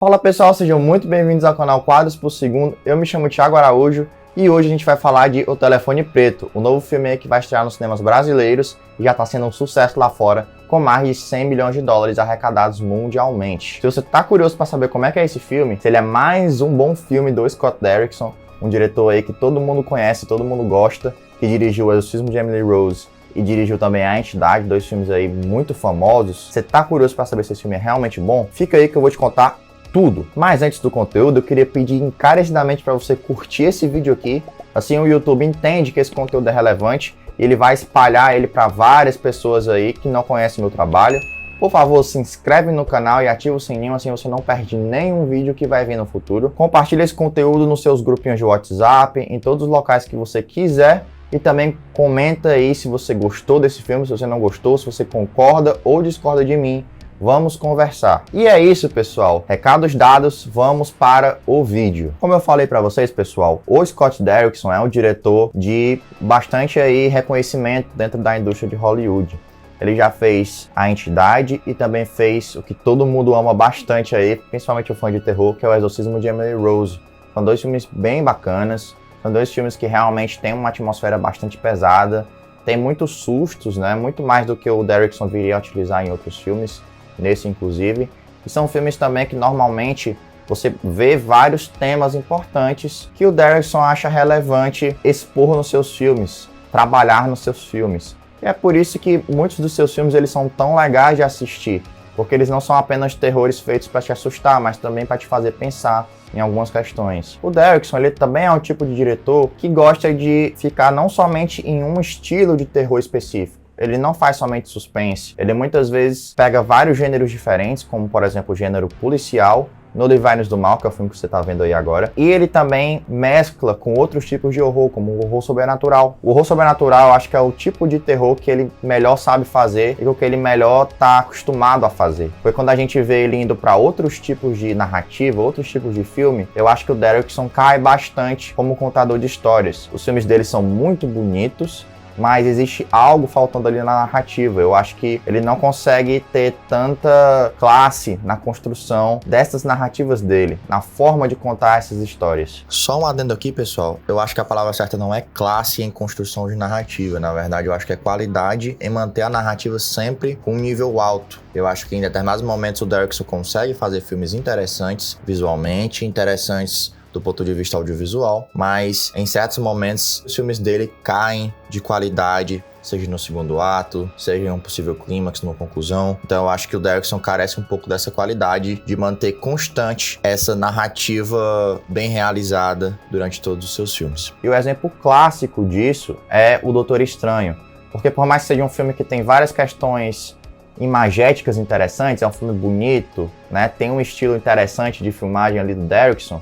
Fala pessoal, sejam muito bem-vindos ao canal Quadros por Segundo. Eu me chamo Thiago Araújo e hoje a gente vai falar de O Telefone Preto, o novo filme que vai estrear nos cinemas brasileiros e já está sendo um sucesso lá fora, com mais de 100 milhões de dólares arrecadados mundialmente. Se você está curioso para saber como é que é esse filme, se ele é mais um bom filme do Scott Derrickson, um diretor aí que todo mundo conhece, todo mundo gosta, que dirigiu O Exorcismo de Emily Rose e dirigiu também A Entidade, dois filmes aí muito famosos. Você está curioso para saber se esse filme é realmente bom? Fica aí que eu vou te contar tudo. Mas antes do conteúdo, eu queria pedir encarecidamente para você curtir esse vídeo aqui. Assim o YouTube entende que esse conteúdo é relevante e ele vai espalhar ele para várias pessoas aí que não conhecem meu trabalho. Por favor, se inscreve no canal e ativa o sininho, assim você não perde nenhum vídeo que vai vir no futuro. Compartilha esse conteúdo nos seus grupinhos de WhatsApp, em todos os locais que você quiser. E também comenta aí se você gostou desse filme, se você não gostou, se você concorda ou discorda de mim. Vamos conversar. E é isso, pessoal. Recados dados, vamos para o vídeo. Como eu falei para vocês, pessoal, o Scott Derrickson é um diretor de bastante aí reconhecimento dentro da indústria de Hollywood. Ele já fez A Entidade e também fez o que todo mundo ama bastante aí, principalmente o fã de terror, que é O Exorcismo de Emily Rose. São dois filmes bem bacanas, são dois filmes que realmente têm uma atmosfera bastante pesada, tem muitos sustos, né? Muito mais do que o Derrickson viria a utilizar em outros filmes. Nesse inclusive, e são filmes também que normalmente você vê vários temas importantes que o Derrickson acha relevante expor nos seus filmes, trabalhar nos seus filmes. E é por isso que muitos dos seus filmes eles são tão legais de assistir, porque eles não são apenas terrores feitos para te assustar, mas também para te fazer pensar em algumas questões. O Derrickson ele também é um tipo de diretor que gosta de ficar não somente em um estilo de terror específico. Ele não faz somente suspense, ele muitas vezes pega vários gêneros diferentes, como por exemplo o gênero policial, no Divinos do Mal, que é o filme que você está vendo aí agora, e ele também mescla com outros tipos de horror, como o horror sobrenatural. O horror sobrenatural eu acho que é o tipo de terror que ele melhor sabe fazer e o que ele melhor está acostumado a fazer. Foi quando a gente vê ele indo para outros tipos de narrativa, outros tipos de filme, eu acho que o Derrickson cai bastante como contador de histórias. Os filmes dele são muito bonitos, mas existe algo faltando ali na narrativa. Eu acho que ele não consegue ter tanta classe na construção dessas narrativas dele, na forma de contar essas histórias. Só um adendo aqui, pessoal. Eu acho que a palavra certa não é classe em construção de narrativa. Na verdade, eu acho que é qualidade em manter a narrativa sempre com um nível alto. Eu acho que em determinados momentos o Derrickson consegue fazer filmes interessantes, visualmente interessantes, do ponto de vista audiovisual, mas em certos momentos os filmes dele caem de qualidade, seja no segundo ato, seja em um possível clímax, numa conclusão. Então eu acho que o Derrickson carece um pouco dessa qualidade de manter constante essa narrativa bem realizada durante todos os seus filmes. E o exemplo clássico disso é o Doutor Estranho, porque por mais que seja um filme que tem várias questões imagéticas interessantes, é um filme bonito, né? Tem um estilo interessante de filmagem ali do Derrickson,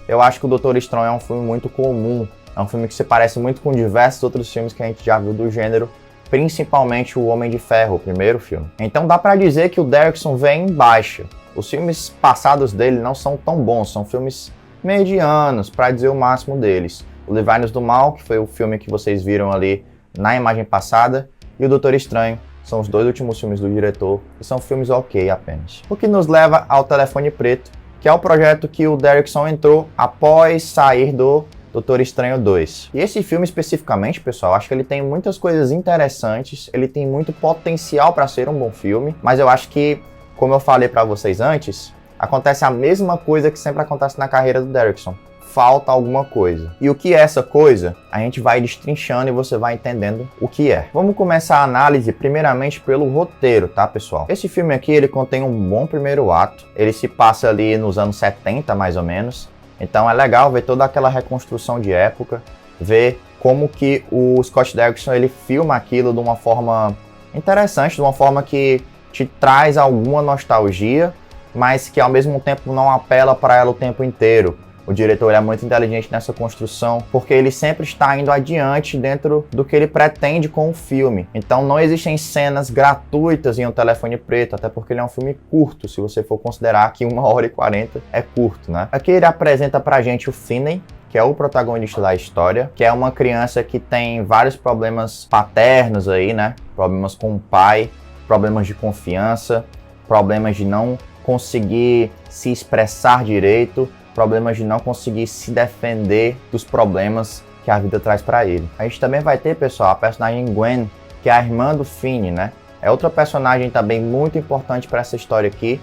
eu acho que o Doutor Estranho é um filme muito comum, é um filme que se parece muito com diversos outros filmes que a gente já viu do gênero, principalmente o Homem de Ferro, o primeiro filme. Então dá pra dizer que o Derrickson vem em baixa. Os filmes passados dele não são tão bons, são filmes medianos, pra dizer o máximo deles. O Divinos do Mal, que foi o filme que vocês viram ali na imagem passada, e o Doutor Estranho, são os dois últimos filmes do diretor, e são filmes ok apenas. O que nos leva ao Telefone Preto, que é o projeto que o Derrickson entrou após sair do Doutor Estranho 2. E esse filme especificamente, pessoal, acho que ele tem muitas coisas interessantes, ele tem muito potencial para ser um bom filme, mas eu acho que, como eu falei para vocês antes, acontece a mesma coisa que sempre acontece na carreira do Derrickson. Falta alguma coisa. E o que é essa coisa? A gente vai destrinchando e você vai entendendo o que é. Vamos começar a análise primeiramente pelo roteiro, tá, pessoal? Esse filme aqui, ele contém um bom primeiro ato. Ele se passa ali nos anos 70, mais ou menos. Então é legal ver toda aquela reconstrução de época, ver como que o Scott Derrickson, ele filma aquilo de uma forma interessante, de uma forma que te traz alguma nostalgia, mas que ao mesmo tempo não apela para ela o tempo inteiro. O diretor é muito inteligente nessa construção, porque ele sempre está indo adiante dentro do que ele pretende com o filme. Então não existem cenas gratuitas em O Telefone Preto, até porque ele é um filme curto, se você for considerar que 1h40 é curto, né? Aqui ele apresenta pra gente o Finney, que é o protagonista da história, que é uma criança que tem vários problemas paternos aí, né? Problemas com o pai, problemas de confiança, problemas de não conseguir se expressar direito, problemas de não conseguir se defender dos problemas que a vida traz para ele. A gente também vai ter, pessoal, a personagem Gwen, que é a irmã do Finn, né? É outra personagem também muito importante para essa história aqui,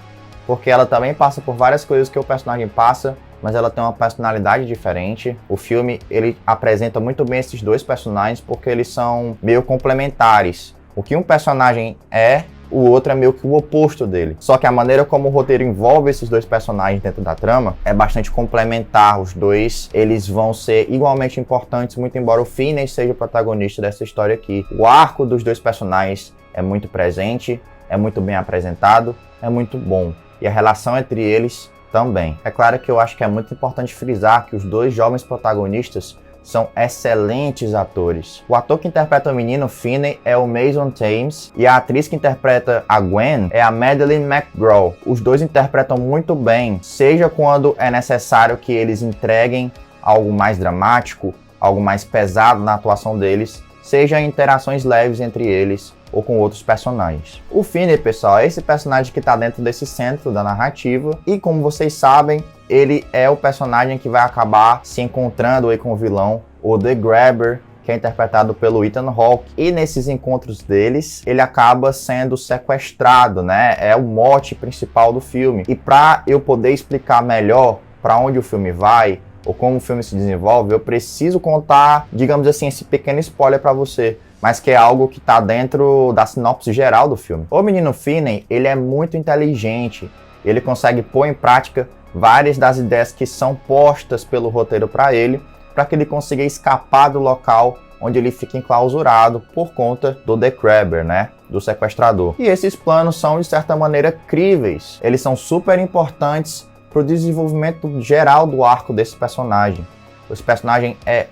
porque ela também passa por várias coisas que o personagem passa, mas ela tem uma personalidade diferente. O filme, ele apresenta muito bem esses dois personagens porque eles são meio complementares. O que um personagem é, o outro é meio que o oposto dele. Só que a maneira como o roteiro envolve esses dois personagens dentro da trama é bastante complementar. Os dois, eles vão ser igualmente importantes, muito embora o Finney seja o protagonista dessa história aqui. O arco dos dois personagens é muito presente, é muito bem apresentado, é muito bom. E a relação entre eles também. É claro que eu acho que é muito importante frisar que os dois jovens protagonistas são excelentes atores. O ator que interpreta o menino Finney é o Mason Thames e a atriz que interpreta a Gwen é a Madeleine McGraw. Os dois interpretam muito bem, seja quando é necessário que eles entreguem algo mais dramático, algo mais pesado na atuação deles, seja em interações leves entre eles ou com outros personagens. O Finney, pessoal, é esse personagem que está dentro desse centro da narrativa e, como vocês sabem, ele é o personagem que vai acabar se encontrando aí com o vilão, o The Grabber, que é interpretado pelo Ethan Hawke. E nesses encontros deles, ele acaba sendo sequestrado, né? É o mote principal do filme. E para eu poder explicar melhor para onde o filme vai, ou como o filme se desenvolve, eu preciso contar, digamos assim, esse pequeno spoiler para você, mas que é algo que está dentro da sinopse geral do filme. O menino Finney, ele é muito inteligente, ele consegue pôr em prática várias das ideias que são postas pelo roteiro para ele, para que ele consiga escapar do local onde ele fica enclausurado por conta do The Grabber, né? Do sequestrador. E esses planos são, de certa maneira, críveis. Eles são super importantes para o desenvolvimento geral do arco desse personagem. Esse personagem é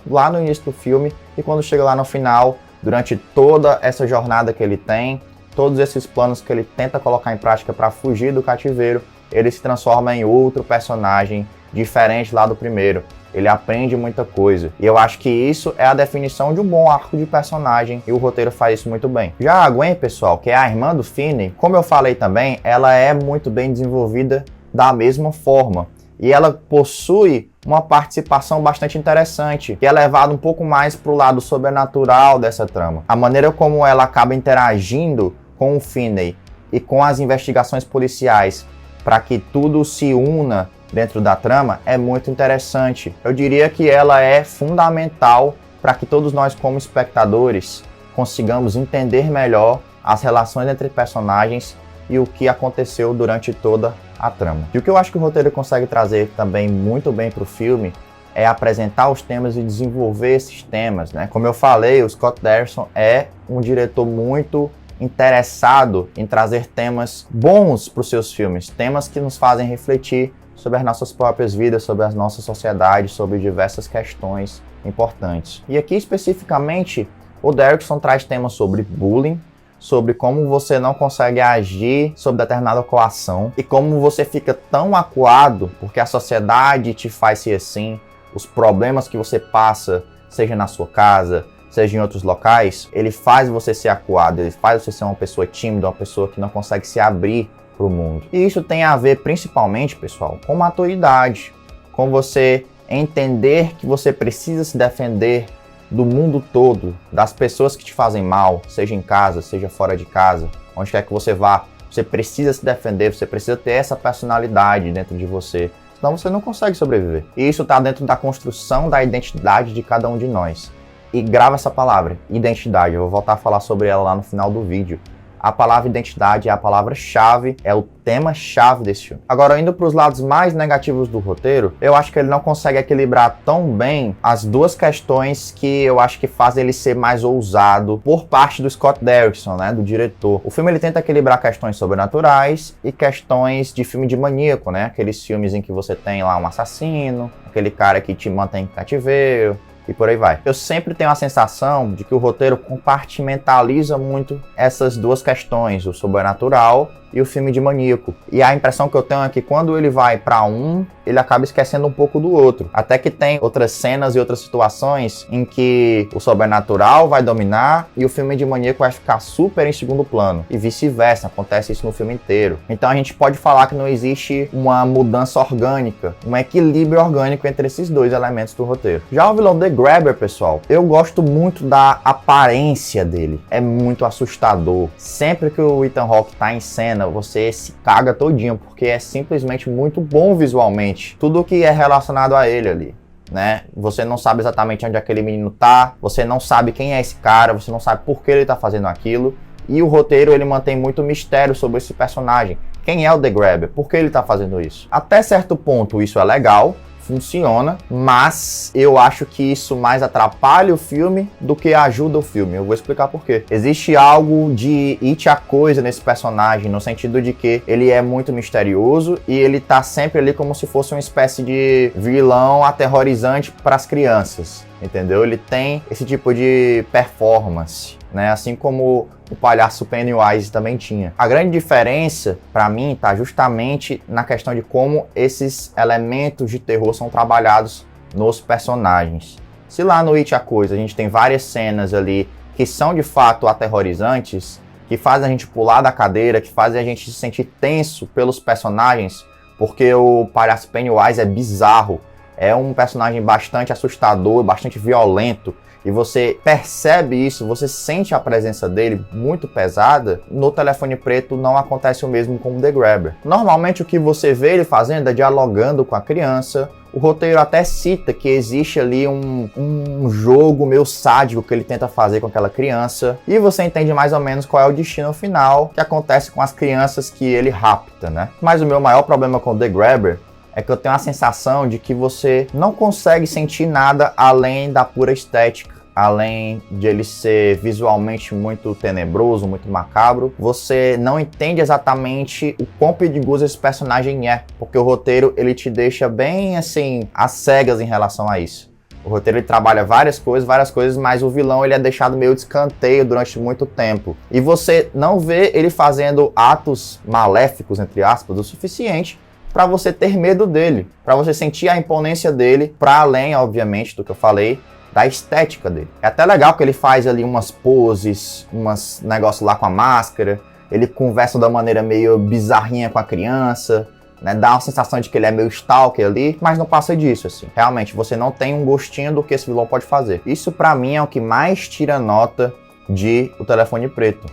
lá no início do filme, e quando chega lá no final, durante toda essa jornada que ele tem, todos esses planos que ele tenta colocar em prática para fugir do cativeiro, ele se transforma em outro personagem diferente lá do primeiro. Ele aprende muita coisa. E eu acho que isso é a definição de um bom arco de personagem, e o roteiro faz isso muito bem. Já a Gwen, pessoal, que é a irmã do Finney, como eu falei também, ela é muito bem desenvolvida da mesma forma. E ela possui uma participação bastante interessante, que é levada um pouco mais para o lado sobrenatural dessa trama. A maneira como ela acaba interagindo com o Finney e com as investigações policiais para que tudo se una dentro da trama é muito interessante. Eu diria que ela é fundamental para que todos nós, como espectadores, consigamos entender melhor as relações entre personagens e o que aconteceu durante toda a trama. E o que eu acho que o roteiro consegue trazer também muito bem para o filme é apresentar os temas e desenvolver esses temas, né? Como eu falei, o Scott Derrickson é um diretor muito interessado em trazer temas bons para os seus filmes, temas que nos fazem refletir sobre as nossas próprias vidas, sobre as nossas sociedades, sobre diversas questões importantes. E aqui especificamente, o Derrickson traz temas sobre bullying, sobre como você não consegue agir sob determinada coação e como você fica tão acuado porque a sociedade te faz ser assim, os problemas que você passa, seja na sua casa, seja em outros locais, ele faz você ser acuado, ele faz você ser uma pessoa tímida, uma pessoa que não consegue se abrir para o mundo. E isso tem a ver principalmente, pessoal, com maturidade, com você entender que você precisa se defender do mundo todo, das pessoas que te fazem mal, seja em casa, seja fora de casa, onde quer que você vá, você precisa se defender, você precisa ter essa personalidade dentro de você, senão você não consegue sobreviver. E isso está dentro da construção da identidade de cada um de nós. E grava essa palavra, identidade, eu vou voltar a falar sobre ela lá no final do vídeo. A palavra identidade é a palavra-chave, é o tema-chave desse filme. Agora, indo para os lados mais negativos do roteiro, eu acho que ele não consegue equilibrar tão bem as duas questões que eu acho que fazem ele ser mais ousado por parte do Scott Derrickson, né, do diretor. O filme ele tenta equilibrar questões sobrenaturais e questões de filme de maníaco, né, aqueles filmes em que você tem lá um assassino, aquele cara que te mantém em cativeiro, e por aí vai. Eu sempre tenho a sensação de que o roteiro compartimentaliza muito essas duas questões, o sobrenatural e o filme de maníaco. E a impressão que eu tenho é que quando ele vai pra um, ele acaba esquecendo um pouco do outro. Até que tem outras cenas e outras situações em que o sobrenatural vai dominar e o filme de maníaco vai ficar super em segundo plano. E vice-versa, acontece isso no filme inteiro. Então a gente pode falar que não existe uma mudança orgânica, um equilíbrio orgânico entre esses dois elementos do roteiro. Já o vilão The Grabber, pessoal, eu gosto muito da aparência dele. É muito assustador. Sempre que o Ethan Hawke tá em cena, você se caga todinho, porque é simplesmente muito bom visualmente. Tudo que é relacionado a ele ali, né? Você não sabe exatamente onde aquele menino tá, você não sabe quem é esse cara, você não sabe por que ele tá fazendo aquilo. E o roteiro, ele mantém muito mistério sobre esse personagem. Quem é o The Grabber? Por que ele tá fazendo isso? Até certo ponto isso é legal, funciona, mas eu acho que isso mais atrapalha o filme do que ajuda o filme. Eu vou explicar por quê. Existe algo de it a coisa nesse personagem, no sentido de que ele é muito misterioso e ele tá sempre ali como se fosse uma espécie de vilão aterrorizante para as crianças, entendeu? Ele tem esse tipo de performance, né? Assim como o palhaço Pennywise também tinha. A grande diferença, pra mim, tá justamente na questão de como esses elementos de terror são trabalhados nos personagens. Se lá no It a Coisa a gente tem várias cenas ali que são de fato aterrorizantes, que fazem a gente pular da cadeira, que fazem a gente se sentir tenso pelos personagens, porque o palhaço Pennywise é bizarro, é um personagem bastante assustador, bastante violento, e você percebe isso, você sente a presença dele muito pesada. No Telefone Preto não acontece o mesmo com o The Grabber. Normalmente o que você vê ele fazendo é dialogando com a criança. O roteiro até cita que existe ali um jogo meio sádico que ele tenta fazer com aquela criança. E você entende mais ou menos qual é o destino final que acontece com as crianças que ele rapta, né? Mas o meu maior problema com o The Grabber é que eu tenho a sensação de que você não consegue sentir nada além da pura estética. Além de ele ser visualmente muito tenebroso, muito macabro, você não entende exatamente o quão perigoso esse personagem é, porque o roteiro ele te deixa bem assim, às cegas em relação a isso. O roteiro ele trabalha várias coisas, mas o vilão ele é deixado meio de escanteio durante muito tempo. E você não vê ele fazendo atos maléficos, entre aspas, o suficiente para você ter medo dele, para você sentir a imponência dele, para além, obviamente, do que eu falei, da estética dele. É até legal que ele faz ali umas poses, umas negócios lá com a máscara, ele conversa da maneira meio bizarrinha com a criança, né? Dá uma sensação de que ele é meio stalker ali, mas não passa disso, assim. Realmente, você não tem um gostinho do que esse vilão pode fazer. Isso pra mim é o que mais tira nota de O Telefone Preto,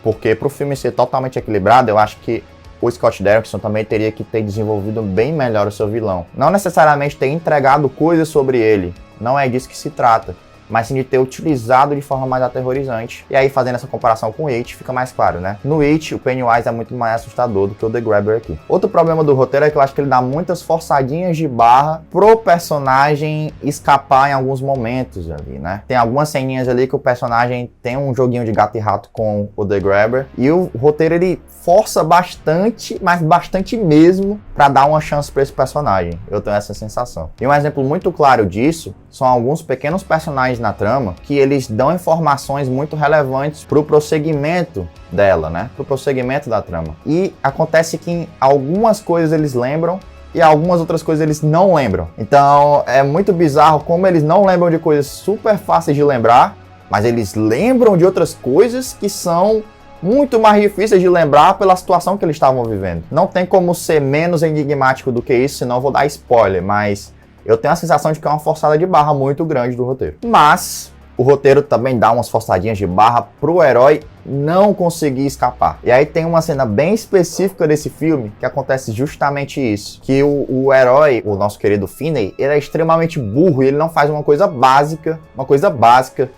porque pro filme ser totalmente equilibrado, eu acho que o Scott Derrickson também teria que ter desenvolvido bem melhor o seu vilão. Não necessariamente ter entregado coisas sobre ele, não é disso que se trata, mas sim de ter utilizado de forma mais aterrorizante. E aí, fazendo essa comparação com o It, fica mais claro, né? No It, o Pennywise é muito mais assustador do que o The Grabber aqui. Outro problema do roteiro é que eu acho que ele dá muitas forçadinhas de barra pro personagem escapar em alguns momentos ali, né? Tem algumas ceninhas ali que o personagem tem um joguinho de gato e rato com o The Grabber, e o roteiro ele força bastante, mas bastante mesmo, pra dar uma chance pra esse personagem. Eu tenho essa sensação. E um exemplo muito claro disso são alguns pequenos personagens na trama que eles dão informações muito relevantes pro prosseguimento dela, né? Pro prosseguimento da trama. E acontece que em algumas coisas eles lembram e algumas outras coisas eles não lembram. Então é muito bizarro como eles não lembram de coisas super fáceis de lembrar, mas eles lembram de outras coisas que são muito mais difíceis de lembrar pela situação que eles estavam vivendo. Não tem como ser menos enigmático do que isso, senão eu vou dar spoiler, mas eu tenho a sensação de que é uma forçada de barra muito grande do roteiro. Mas o roteiro também dá umas forçadinhas de barra pro herói não conseguir escapar. E aí tem uma cena bem específica desse filme que acontece justamente isso. Que o herói, o nosso querido Finney, ele é extremamente burro e ele não faz uma coisa básica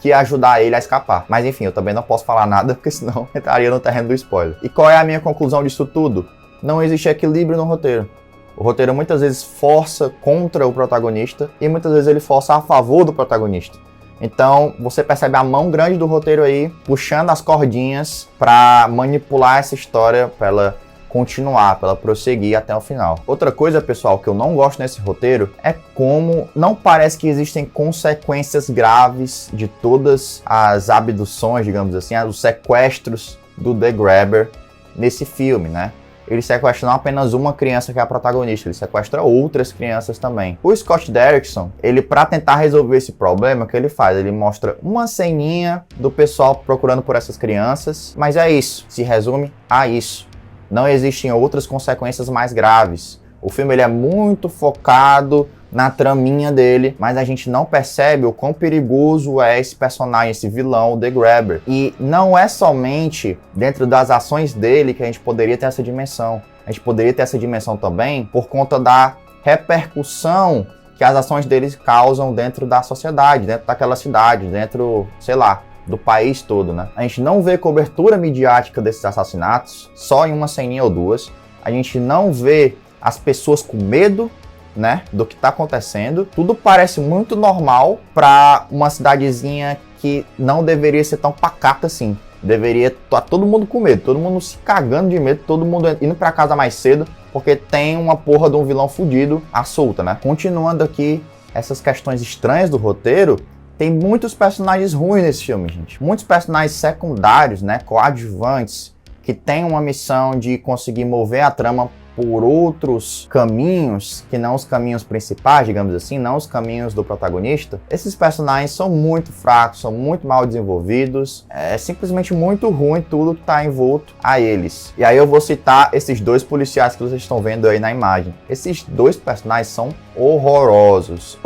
que é ajudar ele a escapar. Mas enfim, eu também não posso falar nada porque senão entraria no terreno do spoiler. E qual é a minha conclusão disso tudo? Não existe equilíbrio no roteiro. O roteiro muitas vezes força contra o protagonista e muitas vezes ele força a favor do protagonista. Então, você percebe a mão grande do roteiro aí, puxando as cordinhas para manipular essa história, para ela continuar, para ela prosseguir até o final. Outra coisa, pessoal, que eu não gosto nesse roteiro é como não parece que existem consequências graves de todas as abduções, digamos assim, os sequestros do The Grabber nesse filme, né? Ele sequestra não apenas uma criança que é a protagonista, ele sequestra outras crianças também. O Scott Derrickson, ele para tentar resolver esse problema, o que ele faz? Ele mostra uma ceninha do pessoal procurando por essas crianças, mas é isso, se resume a isso. Não existem outras consequências mais graves. O filme ele é muito focado na traminha dele, mas a gente não percebe o quão perigoso é esse personagem, esse vilão, o The Grabber. E não é somente dentro das ações dele que a gente poderia ter essa dimensão. A gente poderia ter essa dimensão também por conta da repercussão que as ações deles causam dentro da sociedade, dentro daquela cidade, dentro, sei lá, do país todo, né? A gente não vê cobertura midiática desses assassinatos, só em uma ceninha ou duas. A gente não vê as pessoas com medo, né, do que tá acontecendo. Tudo parece muito normal para uma cidadezinha que não deveria ser tão pacata assim. Deveria estar todo mundo com medo, todo mundo se cagando de medo, todo mundo indo para casa mais cedo, porque tem uma porra de um vilão fudido à solta, né? Continuando aqui essas questões estranhas do roteiro, tem muitos personagens ruins nesse filme, gente. Muitos personagens secundários, né, coadjuvantes, que têm uma missão de conseguir mover a trama por outros caminhos, que não os caminhos principais, digamos assim, não os caminhos do protagonista. Esses personagens são muito fracos, são muito mal desenvolvidos, é simplesmente muito ruim tudo que está envolto a eles. E aí eu vou citar esses dois policiais que vocês estão vendo aí na imagem. Esses dois personagens são horrorosos,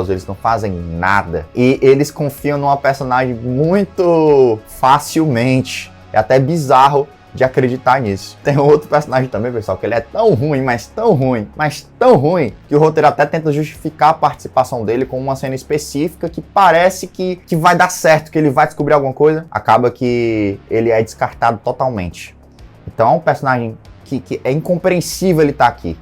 eles não fazem nada. E eles confiam numa personagem muito facilmente. É até bizarro de acreditar nisso. Tem outro personagem também, pessoal, que ele é tão ruim, mas tão ruim, que o roteiro até tenta justificar a participação dele com uma cena específica que parece que vai dar certo, que ele vai descobrir alguma coisa. Acaba que ele é descartado totalmente. Então é um personagem que é incompreensível ele estar aqui.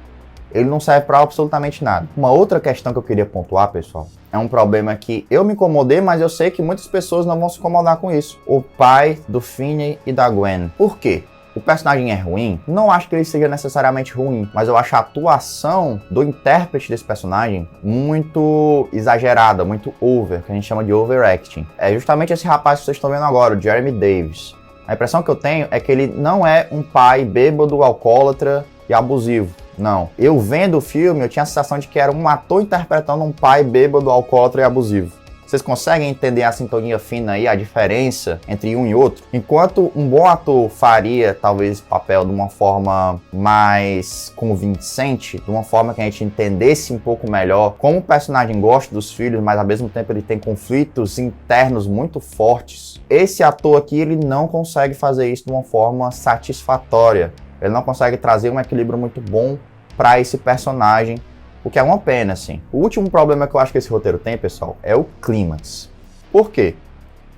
Ele não serve para absolutamente nada. Uma outra questão que eu queria pontuar, pessoal, é um problema que eu me incomodei, mas eu sei que muitas pessoas não vão se incomodar com isso. O pai do Finney e da Gwen. Por quê? O personagem é ruim? Não acho que ele seja necessariamente ruim, mas eu acho a atuação do intérprete desse personagem muito exagerada, muito over, que a gente chama de overacting. É justamente esse rapaz que vocês estão vendo agora, o Jeremy Davis. A impressão que eu tenho é que ele não é um pai bêbado, alcoólatra e abusivo. Não. Eu vendo o filme, eu tinha a sensação de que era um ator interpretando um pai bêbado, alcoólatra e abusivo. Vocês conseguem entender a sintonia fina aí, a diferença entre um e outro? Enquanto um bom ator faria, talvez, esse papel de uma forma mais convincente, de uma forma que a gente entendesse um pouco melhor como o personagem gosta dos filhos, mas ao mesmo tempo ele tem conflitos internos muito fortes. Esse ator aqui, ele não consegue fazer isso de uma forma satisfatória. Ele não consegue trazer um equilíbrio muito bom para esse personagem, o que é uma pena, assim. O último problema que eu acho que esse roteiro tem, pessoal, é o clímax. Por quê?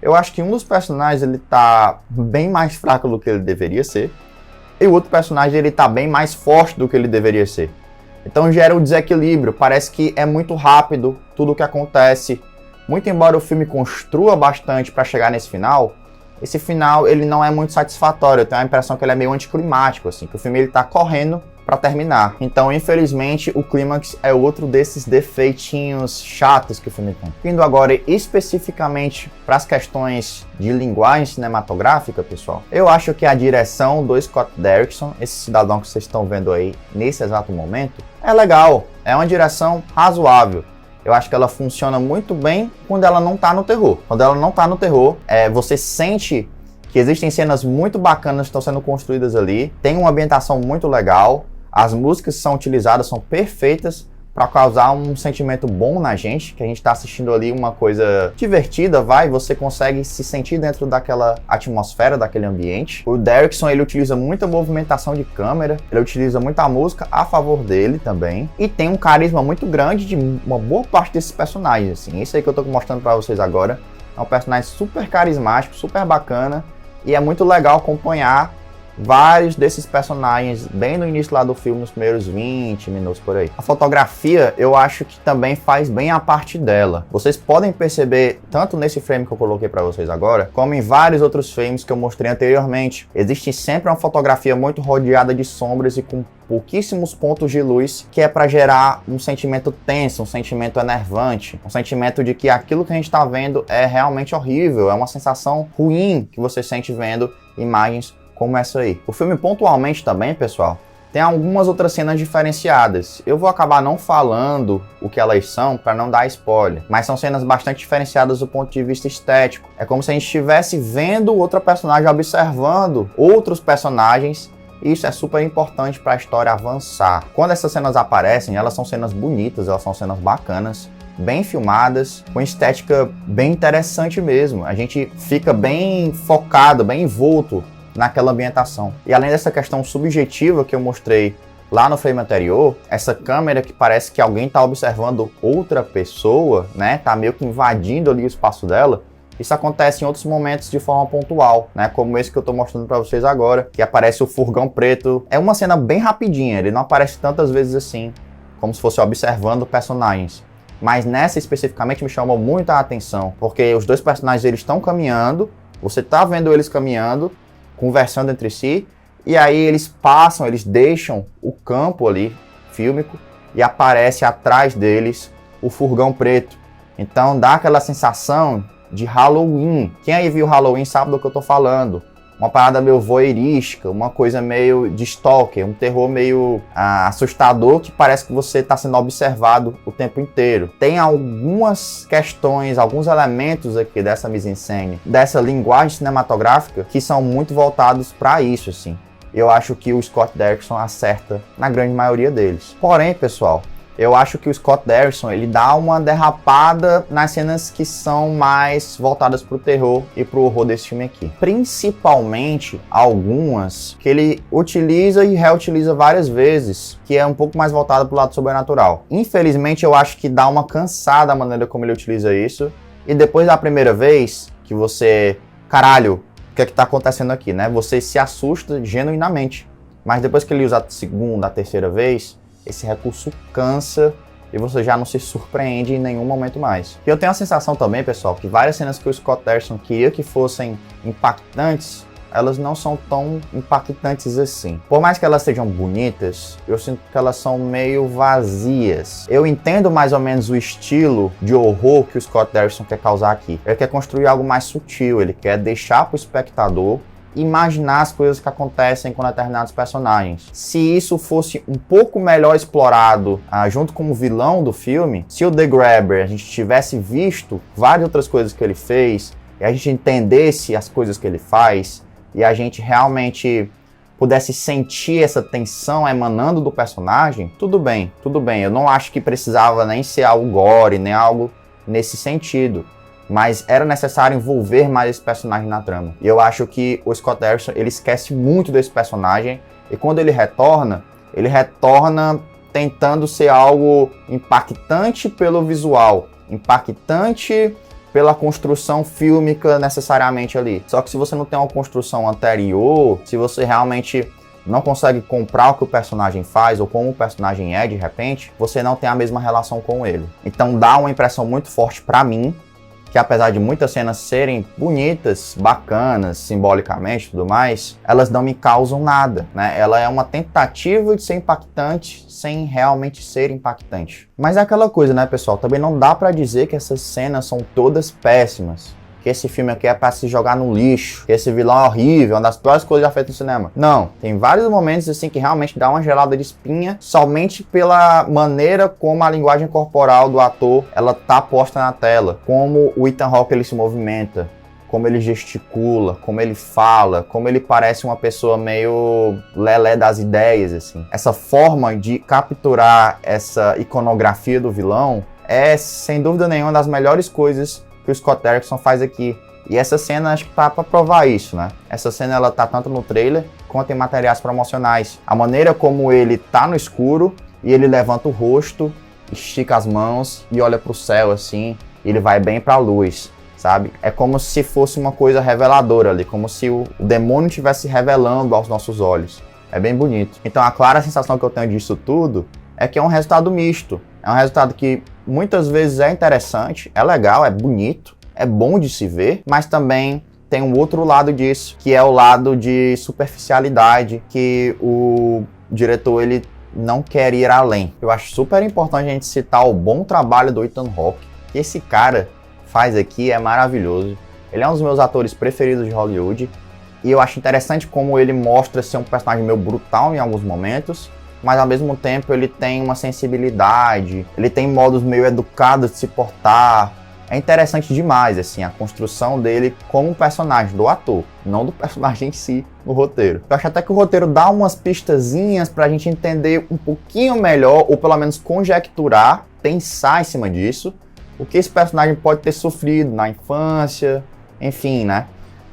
Eu acho que um dos personagens ele tá bem mais fraco do que ele deveria ser, e o outro personagem ele tá bem mais forte do que ele deveria ser. Então gera um desequilíbrio, parece que é muito rápido tudo o que acontece. Muito embora o filme construa bastante para chegar nesse final, esse final ele não é muito satisfatório. Eu tenho a impressão que ele é meio anticlimático, assim, que o filme ele tá correndo para terminar. Então, infelizmente, o clímax é outro desses defeitinhos chatos que o filme tem. Indo agora especificamente para as questões de linguagem cinematográfica, pessoal, eu acho que a direção do Scott Derrickson, esse cidadão que vocês estão vendo aí nesse exato momento, é legal, é uma direção razoável. Eu acho que ela funciona muito bem quando ela não tá no terror. Quando ela não tá no terror, você sente que existem cenas muito bacanas que estão sendo construídas ali, tem uma ambientação muito legal, as músicas que são utilizadas são perfeitas para causar um sentimento bom na gente, que a gente tá assistindo ali uma coisa divertida, você consegue se sentir dentro daquela atmosfera, daquele ambiente. O Derrickson, ele utiliza muita movimentação de câmera, ele utiliza muita música a favor dele também, e tem um carisma muito grande de uma boa parte desses personagens, assim. Isso aí que eu tô mostrando para vocês agora é um personagem super carismático, super bacana, e é muito legal acompanhar vários desses personagens bem no início lá do filme, nos primeiros 20 minutos por aí. A fotografia, eu acho que também faz bem a parte dela. Vocês podem perceber, tanto nesse frame que eu coloquei para vocês agora, como em vários outros frames que eu mostrei anteriormente. Existe sempre uma fotografia muito rodeada de sombras e com pouquíssimos pontos de luz, que é para gerar um sentimento tenso, um sentimento enervante, um sentimento de que aquilo que a gente está vendo é realmente horrível, é uma sensação ruim que você sente vendo imagens como essa aí. O filme pontualmente também, pessoal, tem algumas outras cenas diferenciadas. Eu vou acabar não falando o que elas são para não dar spoiler, mas são cenas bastante diferenciadas do ponto de vista estético. É como se a gente estivesse vendo outra personagem observando outros personagens. E isso é super importante para a história avançar. Quando essas cenas aparecem, elas são cenas bonitas, elas são cenas bacanas, bem filmadas, com estética bem interessante mesmo. A gente fica bem focado, bem envolto naquela ambientação. E além dessa questão subjetiva que eu mostrei lá no frame anterior, essa câmera que parece que alguém está observando outra pessoa, né? Tá meio que invadindo ali o espaço dela. Isso acontece em outros momentos de forma pontual, né? Como esse que eu tô mostrando para vocês agora, que aparece o furgão preto. É uma cena bem rapidinha, ele não aparece tantas vezes assim, como se fosse observando personagens. Mas nessa especificamente me chamou muito a atenção, porque os dois personagens eles estão caminhando, você tá vendo eles caminhando, conversando entre si, e aí eles passam, eles deixam o campo ali, fílmico, e aparece atrás deles o furgão preto. Então dá aquela sensação de Halloween. Quem aí viu Halloween sabe do que eu tô falando. Uma parada meio voyeurística, uma coisa meio de stalker, um terror meio assustador que parece que você está sendo observado o tempo inteiro. Tem algumas questões, alguns elementos aqui dessa mise-en-scène, dessa linguagem cinematográfica que são muito voltados para isso, assim. Eu acho que o Scott Derrickson acerta na grande maioria deles. Porém, pessoal, eu acho que o Scott Derrickson, ele dá uma derrapada nas cenas que são mais voltadas pro terror e pro horror desse filme aqui. Principalmente algumas que ele utiliza e reutiliza várias vezes, que é um pouco mais voltado pro lado sobrenatural. Infelizmente, eu acho que dá uma cansada a maneira como ele utiliza isso. E depois da primeira vez que você... Caralho, o que é que tá acontecendo aqui, né? Você se assusta genuinamente. Mas depois que ele usa a segunda, a terceira vez, esse recurso cansa e você já não se surpreende em nenhum momento mais. E eu tenho a sensação também, pessoal, que várias cenas que o Scott Derrickson queria que fossem impactantes, elas não são tão impactantes assim. Por mais que elas sejam bonitas, eu sinto que elas são meio vazias. Eu entendo mais ou menos o estilo de horror que o Scott Derrickson quer causar aqui. Ele quer construir algo mais sutil, ele quer deixar para o espectador imaginar as coisas que acontecem com determinados personagens. Se isso fosse um pouco melhor explorado junto com o vilão do filme, se o The Grabber a gente tivesse visto várias outras coisas que ele fez, e a gente entendesse as coisas que ele faz, e a gente realmente pudesse sentir essa tensão emanando do personagem, tudo bem. Eu não acho que precisava nem ser algo gore, nem algo nesse sentido. Mas era necessário envolver mais esse personagem na trama. E eu acho que o Scott Derrickson, ele esquece muito desse personagem, e quando ele retorna tentando ser algo impactante pelo visual, impactante pela construção fílmica necessariamente ali. Só que se você não tem uma construção anterior, se você realmente não consegue comprar o que o personagem faz ou como o personagem é de repente, você não tem a mesma relação com ele. Então dá uma impressão muito forte pra mim, que apesar de muitas cenas serem bonitas, bacanas, simbolicamente e tudo mais, elas não me causam nada, né? Ela é uma tentativa de ser impactante sem realmente ser impactante. Mas é aquela coisa, né, pessoal? Também não dá pra dizer que essas cenas são todas péssimas, que esse filme aqui é pra se jogar no lixo, que esse vilão é horrível, uma das piores coisas já feitas no cinema. Não, tem vários momentos assim que realmente dá uma gelada de espinha, somente pela maneira como a linguagem corporal do ator, ela tá posta na tela, como o Ethan Hawke ele se movimenta, como ele gesticula, como ele fala, como ele parece uma pessoa meio lelé das ideias, assim. Essa forma de capturar essa iconografia do vilão é, sem dúvida nenhuma, das melhores coisas que o Scott Derrickson faz aqui. E essa cena acho que tá pra provar isso, né? Essa cena ela tá tanto no trailer quanto em materiais promocionais. A maneira como ele tá no escuro e ele levanta o rosto, estica as mãos e olha pro céu assim, e ele vai bem pra luz, sabe? É como se fosse uma coisa reveladora ali, como se o demônio estivesse revelando aos nossos olhos. É bem bonito. Então a clara sensação que eu tenho disso tudo é que é um resultado misto. É um resultado que muitas vezes é interessante, é legal, é bonito, é bom de se ver, mas também tem um outro lado disso, que é o lado de superficialidade, que o diretor ele não quer ir além. Eu acho super importante a gente citar o bom trabalho do Ethan Hawke, que esse cara faz aqui é maravilhoso. Ele é um dos meus atores preferidos de Hollywood, E eu acho interessante como ele mostra ser um personagem meio brutal em alguns momentos, mas ao mesmo tempo ele tem uma sensibilidade, ele tem modos meio educados de se portar. É interessante demais, assim, a construção dele como personagem, do ator, não do personagem em si no roteiro. Eu acho até que o roteiro dá umas pistazinhas pra gente entender um pouquinho melhor, ou pelo menos conjecturar, pensar em cima disso, o que esse personagem pode ter sofrido na infância, enfim, né?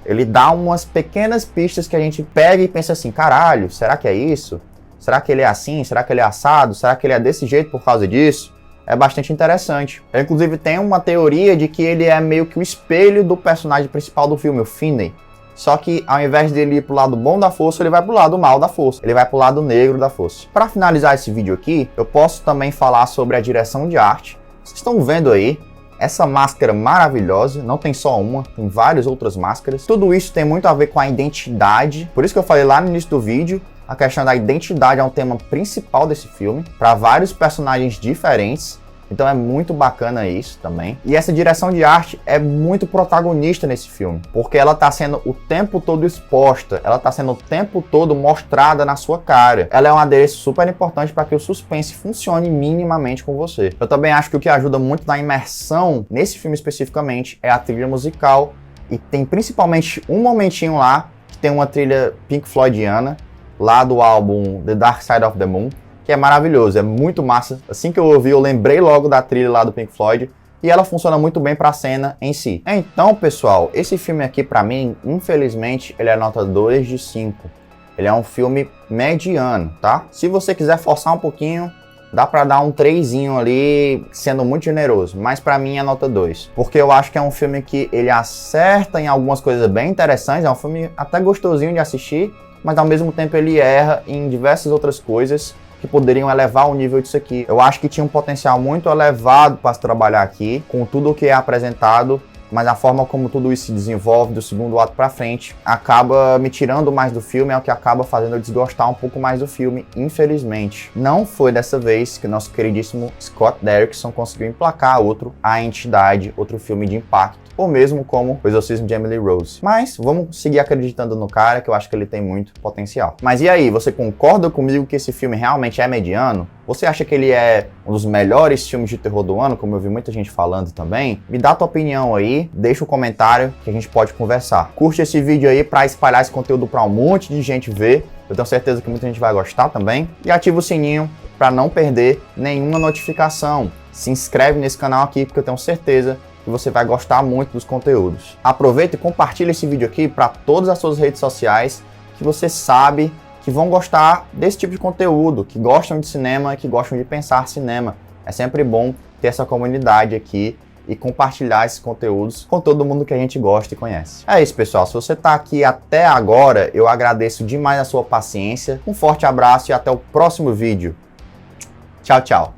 Ele dá umas pequenas pistas que a gente pega e pensa assim, caralho, será que é isso? Será que ele é assim? Será que ele é assado? Será que ele é desse jeito por causa disso? É bastante interessante. Eu, inclusive, tem uma teoria de que ele é meio que o espelho do personagem principal do filme, o Finney. Só que, ao invés dele ir pro lado bom da força, ele vai pro lado mal da força. Ele vai pro lado negro da força. Para finalizar esse vídeo aqui, eu posso também falar sobre a direção de arte. Vocês estão vendo aí essa máscara maravilhosa, não tem só uma, tem várias outras máscaras. Tudo isso tem muito a ver com a identidade. Por isso que eu falei lá no início do vídeo, a questão da identidade é um tema principal desse filme, para vários personagens diferentes. Então é muito bacana isso também. E essa direção de arte é muito protagonista nesse filme, porque ela tá sendo o tempo todo exposta, ela tá sendo o tempo todo mostrada na sua cara. Ela é um adereço super importante para que o suspense funcione minimamente com você. Eu também acho que o que ajuda muito na imersão nesse filme especificamente é a trilha musical, e tem principalmente um momentinho lá que tem uma trilha Pink Floydiana, lá do álbum The Dark Side of the Moon, que é maravilhoso, é muito massa. Assim que eu ouvi, eu lembrei logo da trilha lá do Pink Floyd, e ela funciona muito bem para a cena em si. Então, pessoal, esse filme aqui para mim, infelizmente, ele é nota 2 de 5. Ele é um filme mediano, tá? Se você quiser forçar um pouquinho, dá para dar um 3zinho ali, sendo muito generoso, mas para mim é nota 2. Porque eu acho que é um filme que ele acerta em algumas coisas bem interessantes, é um filme até gostosinho de assistir, mas ao mesmo tempo ele erra em diversas outras coisas que poderiam elevar o nível disso aqui. Eu acho que tinha um potencial muito elevado para se trabalhar aqui, com tudo o que é apresentado, mas a forma como tudo isso se desenvolve do segundo ato para frente acaba me tirando mais do filme, é o que acaba fazendo eu desgostar um pouco mais do filme, infelizmente. Não foi dessa vez que o nosso queridíssimo Scott Derrickson conseguiu emplacar A Entidade, outro filme de impacto, ou mesmo como O Exorcismo de Emily Rose. Mas vamos seguir acreditando no cara, que eu acho que ele tem muito potencial. Mas e aí, você concorda comigo que esse filme realmente é mediano? Você acha que ele é um dos melhores filmes de terror do ano, como eu vi muita gente falando também? Me dá tua opinião aí, deixa um comentário que a gente pode conversar. Curte esse vídeo aí para espalhar esse conteúdo para um monte de gente ver. Eu tenho certeza que muita gente vai gostar também. E ativa o sininho para não perder nenhuma notificação. Se inscreve nesse canal aqui, porque eu tenho certeza que você vai gostar muito dos conteúdos. Aproveita e compartilha esse vídeo aqui para todas as suas redes sociais, que você sabe que vão gostar desse tipo de conteúdo, que gostam de cinema, que gostam de pensar cinema. É sempre bom ter essa comunidade aqui e compartilhar esses conteúdos com todo mundo que a gente gosta e conhece. É isso, pessoal. Se você está aqui até agora, eu agradeço demais a sua paciência. Um forte abraço e até o próximo vídeo. Tchau, tchau.